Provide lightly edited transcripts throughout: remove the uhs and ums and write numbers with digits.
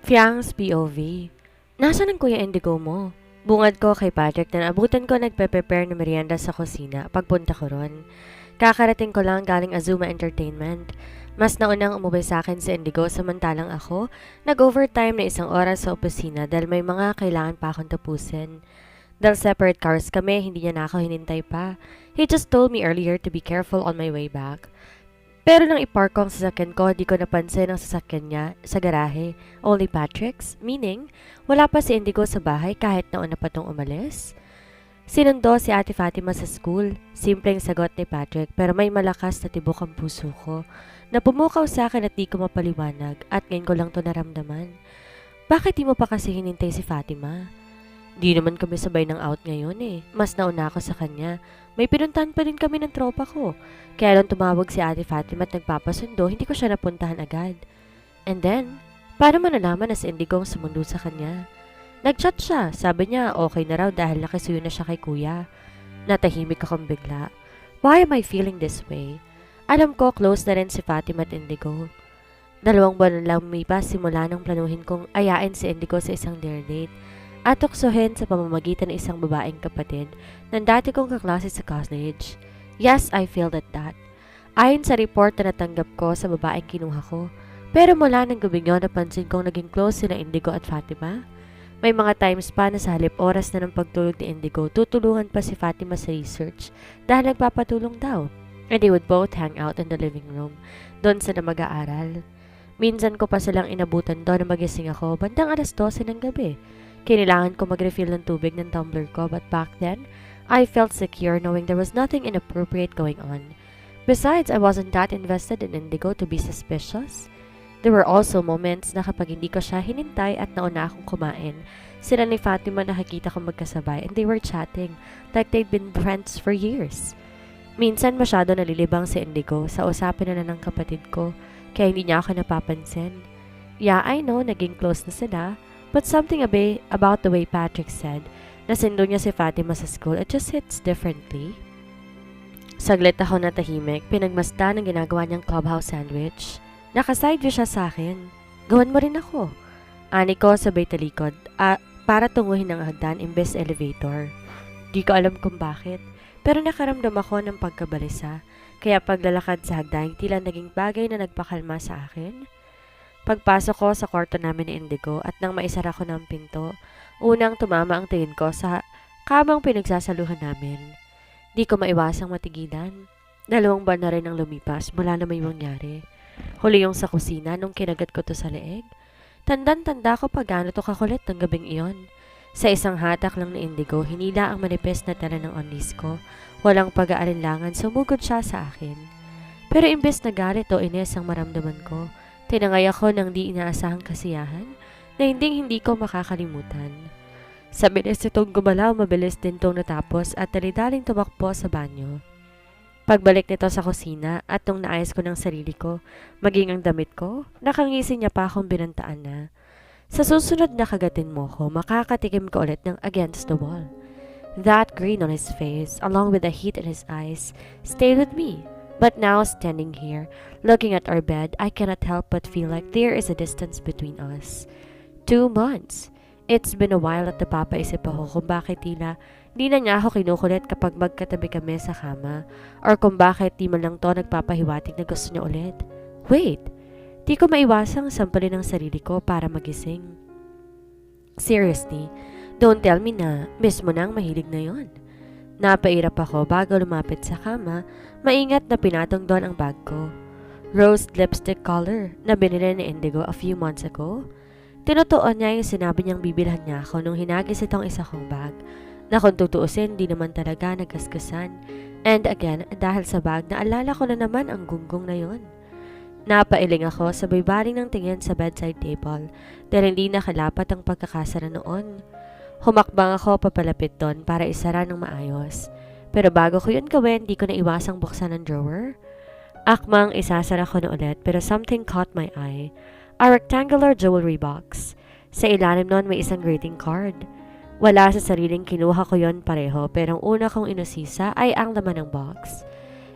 Fiang's POV. Nasaan ang Kuya Indigo mo? Bungad ko kay Patrick na naabutan ko nagpe-prepare ng merienda sa kusina pagpunta ko ron. Kakarating ko lang galing Azuma Entertainment. Mas naunang umuwi sa akin si Indigo samantalang ako nag-overtime na 1 oras sa opisina dahil may mga kailangan pa akong tapusin. Dahil separate cars kami, hindi niya na ako hinintay pa. He just told me earlier to be careful on my way back. Pero nang ipark ko ang sasakyan ko, di ko napansin ang sasakyan niya sa garahe. Only Patrick's, meaning wala pa si Indigo sa bahay kahit nauna pa tong umalis. Sinundo si Ate Fatima sa school. Simpleng sagot ni Patrick pero may malakas na tibok ang puso ko na pumukaw sa akin at di ko mapaliwanag at ngayon ko lang to naramdaman. Bakit di mo pa kasi hinintay si Fatima? Di naman kami sabay ng out ngayon eh. Mas nauna ako sa kanya. May pinuntahan pa rin kami ng tropa ko. Kaya nung tumawag si Ate Fatima at nagpapasundo, hindi ko siya napuntahan agad. And then, paano mo nalaman na si Indigo ang sumundo sa kanya? Nag-chat siya. Sabi niya okay na raw dahil nakisuyo na siya kay kuya. Natahimik akong bigla. Why am I feeling this way? Alam ko close na rin si Fatima at Indigo. 2 buwan lang lumipas simula nang planuhin kong ayain si Indigo sa isang dinner date at tuksohin sa pamamagitan ng isang babaeng kapatid ng dati kong kaklase sa college. Yes, I feel that. Ayon sa report na natanggap ko sa babaeng kinuha ko. Pero mula ng gabing yun, napansin kong naging close sila Indigo at Fatima. May mga times pa na sa halip oras na ng pagtulog ni Indigo, tutulungan pa si Fatima sa research dahil nagpapatulong daw. And they would both hang out in the living room. Doon sila mag-aaral. Minsan ko pa silang inabutan doon na magising ako bandang 12:00 ng gabi. Kailangan ko mag-refill ng tubig ng tumbler ko but back then, I felt secure knowing there was nothing inappropriate going on. Besides, I wasn't that invested in Indigo to be suspicious. There were also moments na kapag hindi ko siya hinintay at nauna akong kumain, sila ni Fatima nakikita ko magkasabay and they were chatting like they'd been friends for years. Minsan masyado nalilibang si Indigo sa usapin na ng kapatid ko kaya hindi niya ako napapansin. Yeah, I know naging close na sila. But something about the way Patrick said na sinundo niya si Fatima sa school, it just hits differently. Saglit ako natahimik, pinagmasdan ng ginagawa niyang clubhouse sandwich. Nakaside view siya sa akin. Gawan mo rin ako. Ani ko sabay talikod para tunguhin ang hagdan imbes elevator. Di ko alam kung bakit, pero nakaramdam ako ng pagkabalisa. Kaya paglalakad sa hagdan tila naging bagay na nagpakalma sa akin. Pagpasok ko sa kwarto namin ni Indigo at nang maisara ko ng pinto, unang tumama ang tingin ko sa kamang pinagsasaluhan namin. Di ko maiwasang matigilan. 2 buwan na rin ang lumipas mula na may mangyari. Huli yung sa kusina nung kinagat ko to sa leeg. Tandang-tanda ko pag gaano to kakulit ng gabing iyon. Sa isang hatak lang ni Indigo, hinila ang manipis na tala ng undies ko. Walang pag-aalinlangan, sumugod siya sa akin. Pero imbes na galit o inis ang maramdaman ko, tinangay ako ng di inaasahang kasiyahan na hindi ko makakalimutan. Sa bilis itong gumalaw, mabilis din itong natapos at dali-daling tumakbo sa banyo. Pagbalik nito sa kusina at nung naayos ko ng sarili ko, maging ang damit ko, nakangisi niya pa akong binantaan na. Sa susunod na kagatin mo ko, makakatikim ko ulit ng against the wall. That grin on his face, along with the heat in his eyes, stayed with me. But now, standing here, looking at our bed, I cannot help but feel like there is a distance between us. 2 months. It's been a while at napapaisip ako kung bakit tila di na niya ako kinukulit kapag magkatabi kami sa kama or kung bakit di man lang to nagpapahiwatig na gusto niya ulit. Wait, di ko maiwasang sampalin ang sarili ko para magising. Seriously, don't tell me na miss mo na ang mahilig na yon. Napairap ako bago lumapit sa kama, maingat na pinatong doon ang bag ko. Rose lipstick color na binili ni Indigo a few months ago. Tinutuon niya yung sinabi niyang bibilhan niya ako nung hinagis itong isa kong bag na kung tutuusin di naman talaga nagkasgasan. And again, dahil sa bag naalala ko na naman ang gunggong na yon. Napailing ako sabay baling ng tingin sa bedside table dahil hindi nakalapat ang pagkakasara noon. Humakbang ako papalapit doon para isara ng maayos. Pero bago ko yun gawin, di ko na iwasang buksan ang drawer. Akmang isasara ko na ulit pero something caught my eye. A rectangular jewelry box. Sa ilalim nun may isang greeting card. Wala sa sariling kinuha ko yon pareho pero ang una kong inusisa ay ang laman ng box.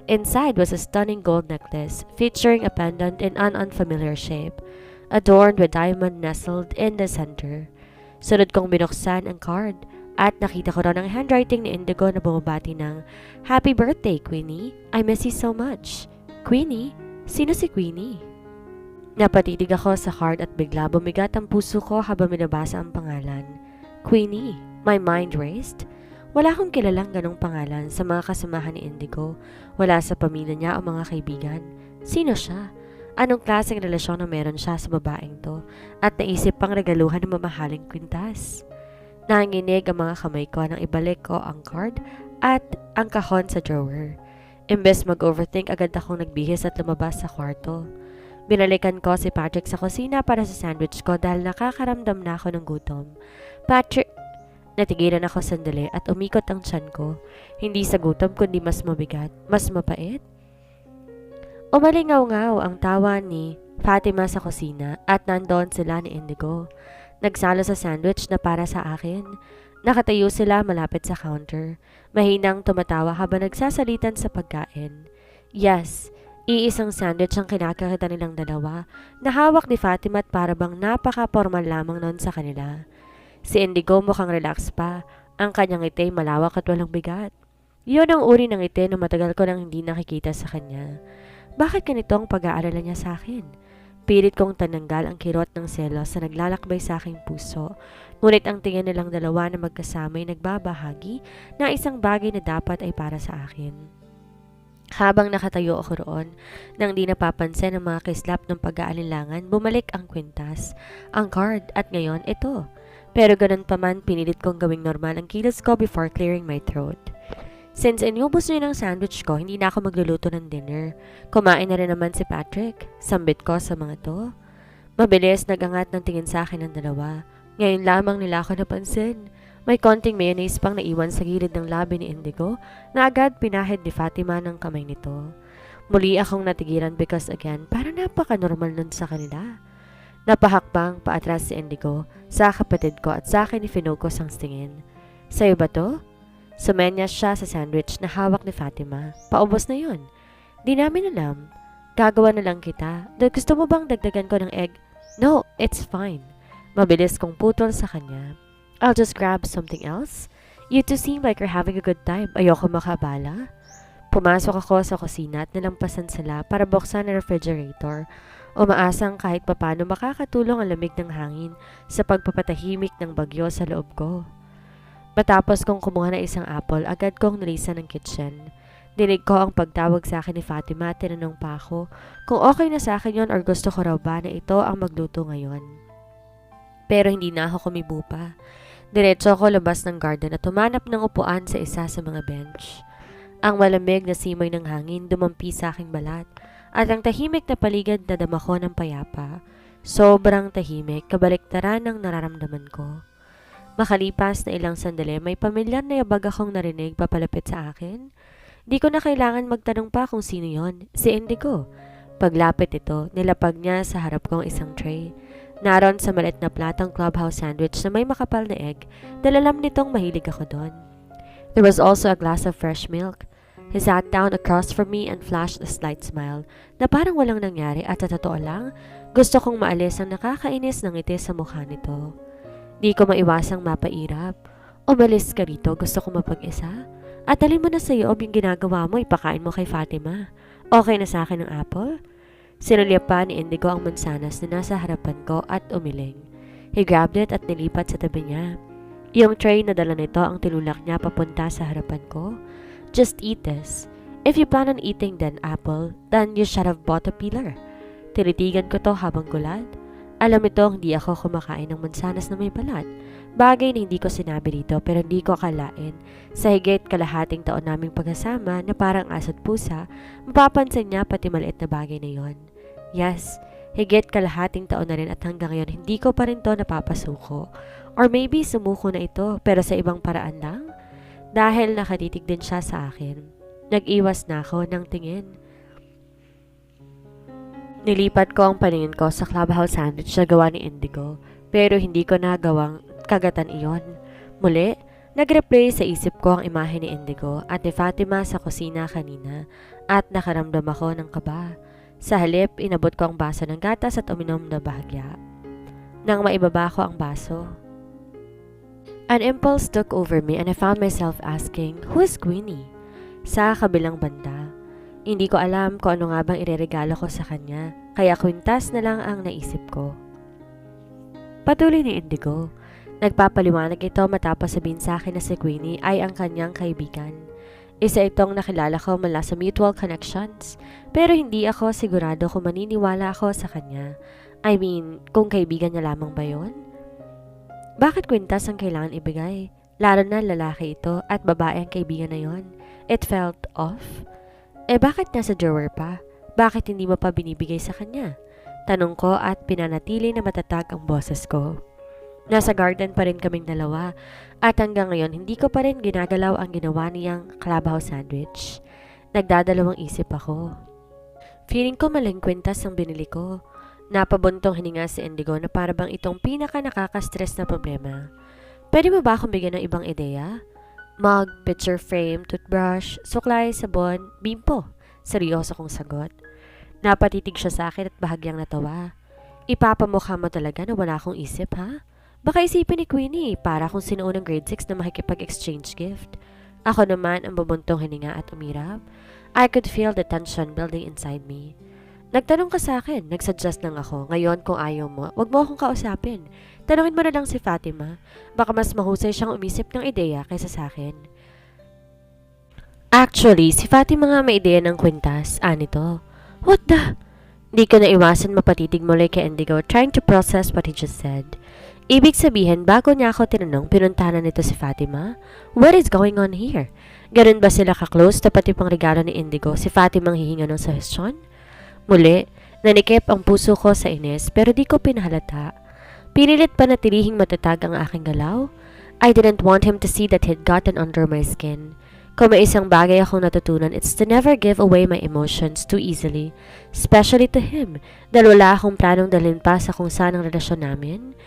Inside was a stunning gold necklace featuring a pendant in an unfamiliar shape. adorned with diamond nestled in the center. Sunod kong binuksan ang card at nakita ko ron ang handwriting ni Indigo na bumabati ng Happy birthday, Queenie! I miss you so much! Queenie? Sino si Queenie? Napatitig ako sa card at bigla bumigat ang puso ko habang minabasa ang pangalan. Queenie. My mind raced. Wala akong kilalang ganong pangalan sa mga kasamahan ni Indigo. Wala sa pamilya niya o mga kaibigan. Sino siya? Anong klaseng relasyon na meron siya sa babaeng to? At naisip pang regaluhan ng mamahaling kwintas. Nanginig ang mga kamay ko nang ibalik ko ang card at ang kahon sa drawer. Imbes mag-overthink, agad akong nagbihis at lumabas sa kwarto. Binalikan ko si Patrick sa kusina para sa sandwich ko dahil nakakaramdam na ako ng gutom. Patrick, natigilan ako sandali at umikot ang tiyan ko. Hindi sa gutom kundi mas mabigat, mas mapait. Umalingaw-ngaw ang tawa ni Fatima sa kusina at nandoon sila ni Indigo. Nagsalo sa sandwich na para sa akin. Nakatayo sila malapit sa counter. Mahinang tumatawa habang nagsasalitan sa pagkain. Yes, iisang sandwich ang kinakakita nilang dalawa na hawak ni Fatima at parabang napaka-formal lamang noon sa kanila. Si Indigo mukhang relax pa. Ang kanyang ngiti malawak at walang bigat. Yun ang uri ng ngiti na matagal ko nang hindi nakikita sa kanya. Bakit ganito ang pag-aalala niya sa akin? Pilit kong tananggal ang kirot ng selos na naglalakbay sa aking puso. Ngunit ang tingin nilang dalawa na magkasama ay nagbabahagi na isang bagay na dapat ay para sa akin. Habang nakatayo ako roon, nang di napapansin ang mga kislap ng pag-aalinlangan, bumalik ang kwintas, ang card at ngayon ito. Pero ganun pa man, pinilit kong gawing normal ang kilos ko before clearing my throat. Since inubos niya ng sandwich ko, hindi na ako magluluto ng dinner. Kumain na rin naman si Patrick. Sambit ko sa mga to. Mabilis nagangat ng tingin sa akin ng dalawa. Ngayon lamang nila ako napansin. May konting mayonnaise pang naiwan sa gilid ng labi ni Indigo na agad pinahid ni Fatima ng kamay nito. Muli akong natigilan because again, parang napaka-normal nun sa kanila. Napahakbang paatras si Indigo sa kapatid ko at sa akin ifinocus ang tingin. Sa'yo ba to? Sumenyas siya sa sandwich na hawak ni Fatima. Paubos na yun. Di namin alam. Gagawa na lang kita. Gusto mo bang dagdagan ko ng egg? No, it's fine. Mabilis kong putol sa kanya. I'll just grab something else. You two seem like you're having a good time. Ayoko makabala. Pumasok ako sa kusina at nalampasan sila para buksan ang refrigerator. Umaasang kahit papano makakatulong ang lamig ng hangin sa pagpapatahimik ng bagyo sa loob ko. Matapos kong kumuha ng isang apple, agad kong nilisan ng kitchen. Dinig ko ang pagtawag sa akin ni Fatima at tinanong pa ako kung okay na sa akin yon or gusto ko raw ba na ito ang magluto ngayon. Pero hindi na ako kumibo pa. Diretso ako labas ng garden at tumanap ng upuan sa isa sa mga bench. Ang malamig na simoy ng hangin dumampi sa aking balat at ang tahimik na paligid na dama ko ng payapa. Sobrang tahimik, kabaliktaran ng nararamdaman ko. Makalipas na ilang sandali, may pamilyar na yabag akong narinig papalapit sa akin. Di ko na kailangan magtanong pa kung sino yon. Si Indigo. Paglapit ito, nilapag niya sa harap kong isang tray. Naroon sa maliit na platong clubhouse sandwich na may makapal na egg, dahil alam nitong mahilig ako doon. There was also a glass of fresh milk. He sat down across from me and flashed a slight smile na parang walang nangyari at sa totoo lang, gusto kong maalis ang nakakainis ng ngiti sa mukha nito. Di ko maiwasang mapairap. Umalis ka rito, gusto ko mapag-isa. At alin mo na sa iyo yung ginagawa mo, ipakain mo kay Fatima. Okay na sa akin ang apple? Sinulya pa ni Indigo ang mansanas na nasa harapan ko at umiling. He grabbed it at nilipat sa tabi niya. Yung tray na dala nito ang tinulak niya papunta sa harapan ko. Just eat this. If you plan on eating that apple, then you should have bought a peeler. Tinitigan ko to habang gulat. Alam ito, hindi ako kumakain ng mansanas na may balat. Bagay na hindi ko sinabi dito pero hindi ko akalain. Sa higit kalahating taon naming pagkasama na parang aso't pusa, mapapansin niya pati maliit na bagay na yon. Yes, higit kalahating taon na rin at hanggang ngayon hindi ko pa rin to napapasuko. Or maybe sumuko na ito pero sa ibang paraan lang. Dahil nakatitig din siya sa akin. Nag-iwas na ako ng tingin. Nilipat ko ang paningin ko sa clubhouse sandwich na gawa ni Indigo, pero hindi ko nagawang kagatan iyon. Muli, nag-replay sa isip ko ang imahe ni Indigo at ni Fatima sa kusina kanina at nakaramdam ako ng kaba. Sa halip, inabot ko ang baso ng gatas at uminom na bahagya. Nang maibaba ko ang baso, an impulse took over me and I found myself asking, who is Queenie? Sa kabilang banda, hindi ko alam kung ano nga bang ireregalo ko sa kanya, kaya kwintas na lang ang naisip ko. Patuloy ni Indigo. Nagpapaliwanag ito matapos sabihin sa akin na si Queenie ay ang kanyang kaibigan. Isa itong nakilala ko mula sa mutual connections, pero hindi ako sigurado kung maniniwala ako sa kanya. I mean, kung kaibigan niya lamang ba yun? Bakit kwintas ang kailangan ibigay? Lalo na lalaki ito at babae ang kaibigan na yon. It felt off. Bakit nasa drawer pa? Bakit hindi mo pa binibigay sa kanya? Tanong ko at pinanatili na matatag ang boses ko. Nasa garden pa rin kaming dalawa at hanggang ngayon hindi ko pa rin ginagalaw ang ginawa niyang kalabaw sandwich. Nagdadalawang isip ako. Feeling ko maling kwintas ang binili ko. Napabuntong hininga si Indigo na para bang itong pinaka nakaka-stress na problema. Pwede mo ba akong bigyan ng ibang ideya? Mug, picture frame, toothbrush, suklay, sabon, bimpo. Seryoso kong sagot. Napatitig siya sa akin at bahagyang natawa. Ipapamukha mo talaga na wala akong isip, ha? Baka isipin ni Queenie para akong sinuunang grade 6 na makikipag-exchange gift. Ako naman ang bubuntong hininga at umirap. I could feel the tension building inside me. Nagtanong ka sa akin, nagsuggest lang ako. Ngayon kung ayaw mo, wag mo akong kausapin. Tanungin mo na lang si Fatima. Baka mas mahusay siyang umisip ng ideya kaysa sa akin. Actually, si Fatima nga may ideya ng kwintas. Anito. What the? Di ko na iwasan mapatitig muli kay Indigo trying to process what he just said. Ibig sabihin, bago niya ako tinanong, pinuntahan nito si Fatima? What is going on here? Ganun ba sila ka-close na pati pang regalo ni Indigo si Fatima ang hihinga ng suggestion? Muli, nanikip ang puso ko sa inis pero di ko pinahalata. Pinilit pa natilihing matatag ang aking galaw. I didn't want him to see that he'd gotten under my skin. Kung may isang bagay akong natutunan, it's to never give away my emotions too easily. Especially to him, dahil wala akong planong dalhin pa sa kung saan ang relasyon namin.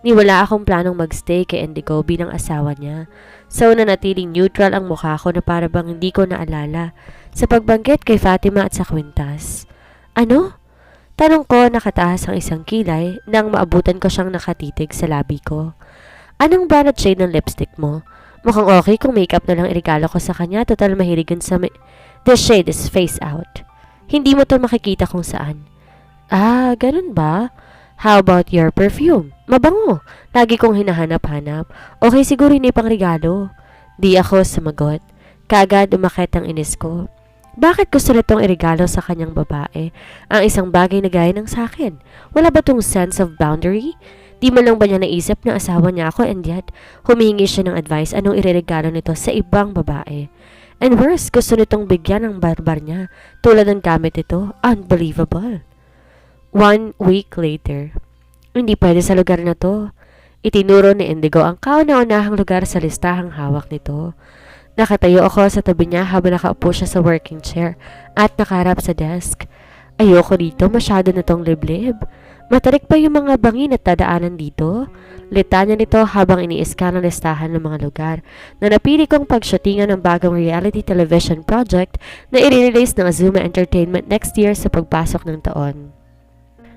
Ni wala akong planong magstay kay Indigo bilang asawa niya. So nanatiling neutral ang mukha ko na para bang hindi ko naalala sa pagbanggit kay Fatima at sa kwintas. Ano? Tanong ko nakataas ang isang kilay nang maabutan ko siyang nakatitig sa labi ko. Anong brand at shade ng lipstick mo? Mukhang okay kung makeup na lang irigalo ko sa kanya. Total mahirigan sa The shade is face out. Hindi mo to makikita kung saan. Ah, ganun ba? How about your perfume? Mabango. Lagi kong hinahanap-hanap. Okay siguro hindi pang regalo. Di ako sumagot. Kaagad umakit ang inis ko. Bakit gusto nitong irigalo sa kanyang babae ang isang bagay na gaya ng sa akin? Wala ba tong sense of boundary? Di man lang ba niya naisip na asawa niya ako and yet humingi siya ng advice anong ireregalo nito sa ibang babae? And worse, gusto nitong bigyan ng barbar niya tulad ng gamit ito. Unbelievable. 1 week later. Hindi pwede sa lugar na to. Itinuro ni Indigo ang kauna-unahang lugar sa listahang hawak nito. Nakatayo ako sa tabi niya habang nakaupo siya sa working chair at nakaharap sa desk. Ayoko dito, masyado na tong liblib. Matarik pa yung mga bangin at dadaanan dito. Litanya nito habang iniiskan ang listahan ng mga lugar na napili kong pagshootingan ng bagong reality television project na i-release ng Azuma Entertainment next year sa pagpasok ng taon.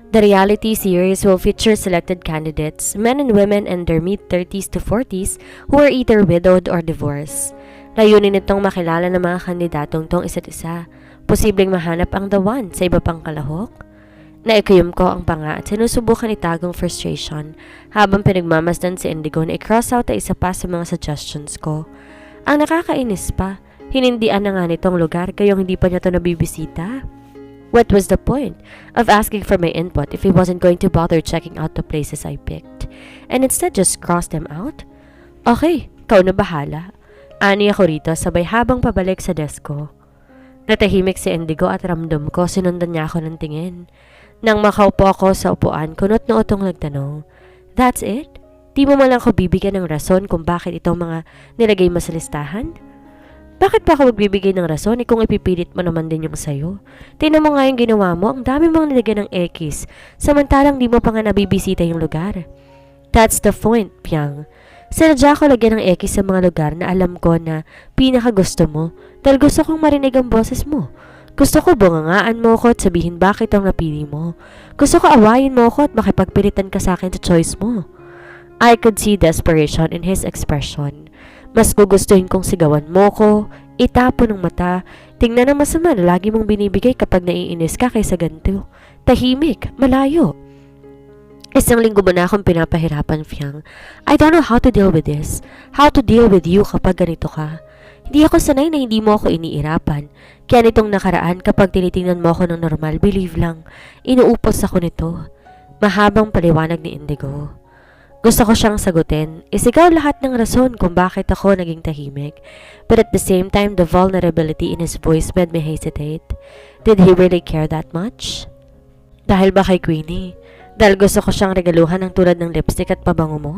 The reality series will feature selected candidates, men and women in their mid-30s to 40s who are either widowed or divorced. Layunin nitong makilala ng mga kandidatong tong isa't isa. Posibleng mahanap ang the one sa iba pang kalahok. Naikuyom ko ang panga at sinusubukan itagong frustration habang pinagmamasdan si Indigo na i-cross out ay isa pa sa mga suggestions ko. Ang nakakainis pa, hinindian na nga nitong lugar kayong hindi pa niya to nabibisita. What was the point of asking for my input if he wasn't going to bother checking out the places I picked and instead just cross them out? Okay, ikaw na bahala. Ani ako rito sabay habang pabalik sa desk ko. Natahimik si Indigo at ramdam ko sinundan niya ako ng tingin. Nang makaupo ako sa upuan, kunot na utong nagtanong, "That's it? Di mo man lang ako bibigyan ng rason kung bakit itong mga nilagay mo sa listahan? Bakit pa ako magbibigay ng rason kung ipipilit mo naman din yung sayo? Tingnan mo nga yung ginawa mo, ang dami mong nilagyan ng X, samantalang di mo pa nga nabibisita yung lugar." That's the point, Piang. Sinadya ko lagyan ng X sa mga lugar na alam ko na pinakagusto mo dahil gusto kong marinig ang boses mo. Gusto ko bungangaan mo ko at sabihin bakit ang napili mo. Gusto ko awayin mo ko at makipagpilitan ka sa akin sa choice mo. I could see desperation in his expression. Mas gugustuhin kong sigawan mo ko, itapon ng mata, tingnan ang masama na lagi mong binibigay kapag naiinis ka kaysa ganito. Tahimik, malayo. Isang linggo mo na akong pinapahirapan, Fiang. I don't know how to deal with this. How to deal with you kapag ganito ka. Hindi ako sanay na hindi mo ako iniirapan. Kaya nitong nakaraan kapag tinitingnan mo ako ng normal, believe lang, inuupos ako nito. Mahabang paliwanag ni Indigo. Gusto ko siyang sagutin, isigaw lahat ng rason kung bakit ako naging tahimik. But at the same time, the vulnerability in his voice made me hesitate. Did he really care that much? Dahil ba kay Queenie? Dahil gusto ko siyang regaluhan ng tulad ng lipstick at pabango mo?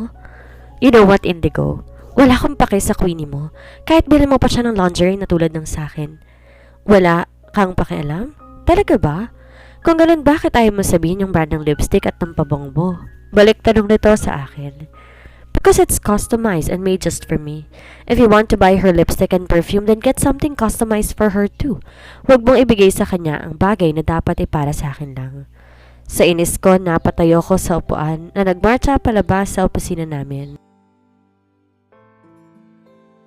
You know what, Indigo? Wala akong pake sa Queenie mo. Kahit bilhin mo pa siya ng lingerie na tulad ng sakin. Wala kang pakialam? Talaga ba? Kung ganun, bakit ayaw mo sabihin yung brand ng lipstick at ng pabango mo? Balik tanong nito sa akin. Because it's customized and made just for me. If you want to buy her lipstick and perfume, then get something customized for her too. Huwag mong ibigay sa kanya ang bagay na dapat ay para sa akin lang. Sa inis ko, napatayo ko sa upuan na nagmarcha palabas sa opisina namin.